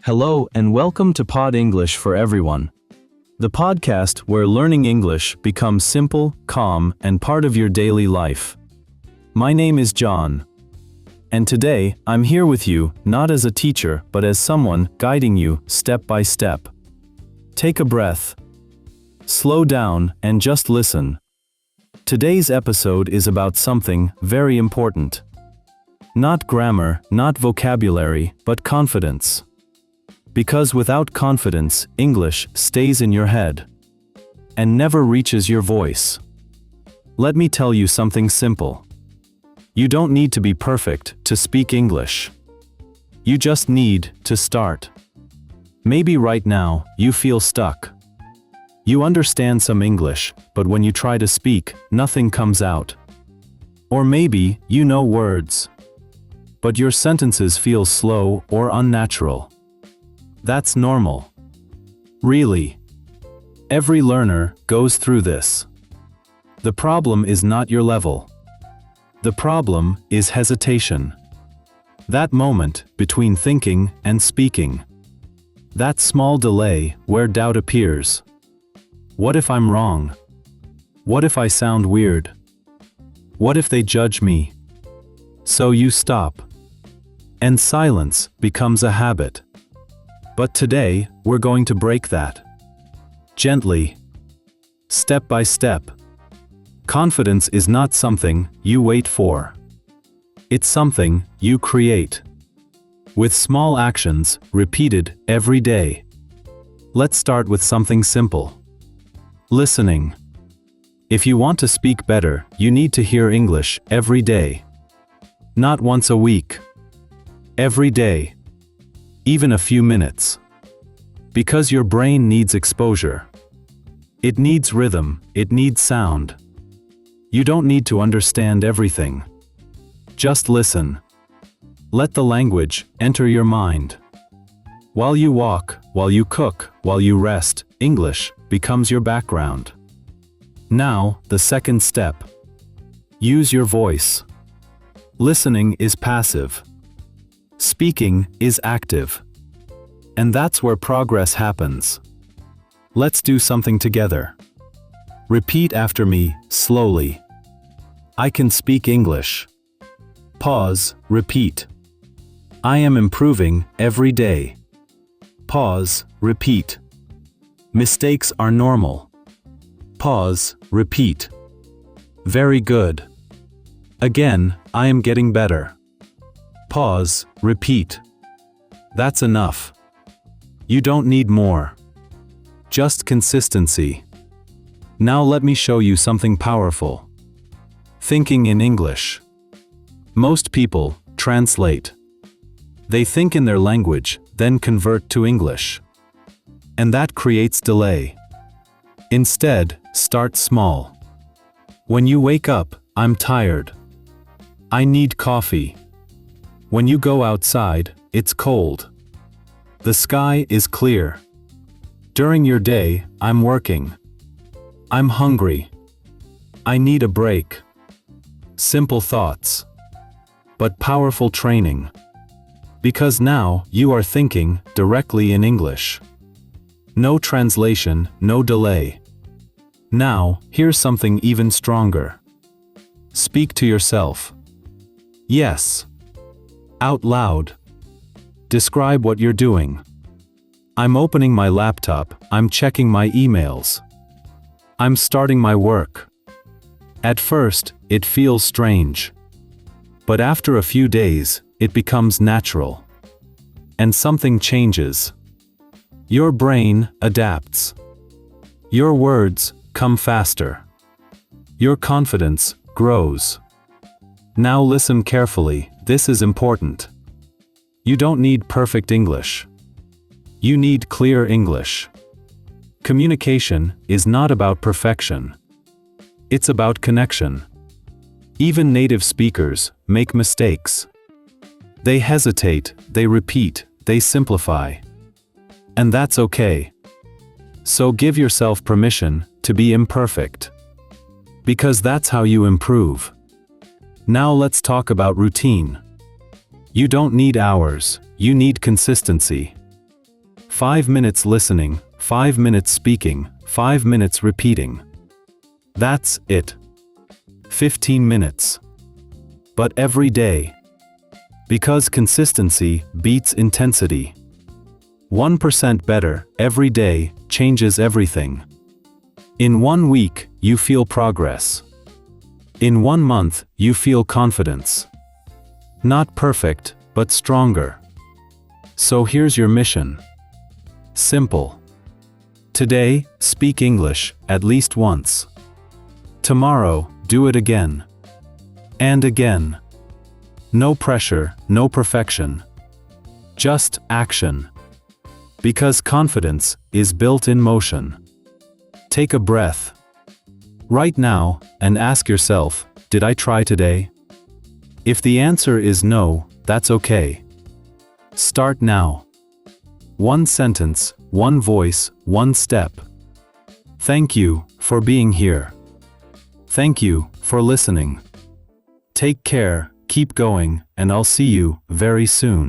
Hello and welcome to Pod English for Everyone, the podcast where learning English becomes simple, calm, and part of your daily life. My name is John, and today I'm here with you not as a teacher but as someone guiding you step by step. Take a breath, slow down, and just listen. Today's episode is about something very important. Not grammar, not vocabulary, but confidence. Because without confidence, English stays in your head and never reaches your voice. Let me tell you something simple. You don't need to be perfect to speak English. You just need to start. Maybe right now, you feel stuck. You understand some English, but when you try to speak, nothing comes out. Or maybe you know words, but your sentences feel slow or unnatural. That's normal. Really. Every learner goes through this. The problem is not your level. The problem is hesitation. That moment between thinking and speaking. That small delay where doubt appears. What if I'm wrong? What if I sound weird? What if they judge me? So you stop. And silence becomes a habit. But today, we're going to break that. Gently. Step by step. Confidence is not something you wait for. It's something you create. With small actions, repeated every day. Let's start with something simple. Listening. If you want to speak better, you need to hear English every day. Not once a week. Every day. Even a few minutes. Because your brain needs exposure. It needs rhythm, it needs sound. You don't need to understand everything. Just listen. Let the language enter your mind. While you walk, while you cook, while you rest, English becomes your background. Now, the second step. Use your voice. Listening is passive. Speaking is active. And that's where progress happens. Let's do something together. Repeat after me, slowly. I can speak English. Pause, repeat. I am improving every day. Pause, repeat. Mistakes are normal. Pause, repeat. Very good. Again, I am getting better. Pause, repeat. That's enough. You don't need more. Just consistency. Now let me show you something powerful. Thinking in English. Most people translate. They think in their language, then convert to English. And that creates delay. Instead, start small. When you wake up, I'm tired. I need coffee. When you go outside, it's cold. The sky is clear. During your day, I'm working. I'm hungry. I need a break. Simple thoughts. But powerful training. Because now, you are thinking directly in English. No translation, no delay. Now, here's something even stronger. Speak to yourself. Yes. Out loud. Describe what you're doing. I'm opening my laptop, I'm checking my emails. I'm starting my work. At first, it feels strange. But after a few days, it becomes natural. And something changes. Your brain adapts. Your words come faster. Your confidence grows. Now listen carefully, this is important. You don't need perfect English. You need clear English. Communication is not about perfection. It's about connection. Even native speakers make mistakes. They hesitate, they repeat, they simplify. And that's okay. So give yourself permission to be imperfect. Because that's how you improve. Now let's talk about routine. You don't need hours, you need consistency. 5 minutes listening, 5 minutes speaking, 5 minutes repeating. That's it. 15 minutes. But every day. Because consistency beats intensity. 1% better every day changes everything. In 1 week, you feel progress. In 1 month, you feel confidence. Not perfect, but stronger. So here's your mission. Simple. Today, speak English at least once. Tomorrow, do it again. And again. No pressure, no perfection. Just action. Because confidence is built in motion. Take a breath. Right now, and ask yourself, did I try today? If the answer is no, that's okay. Start now. 1 sentence, 1 voice, 1 step. Thank you for being here. Thank you for listening. Take care, keep going, and I'll see you very soon.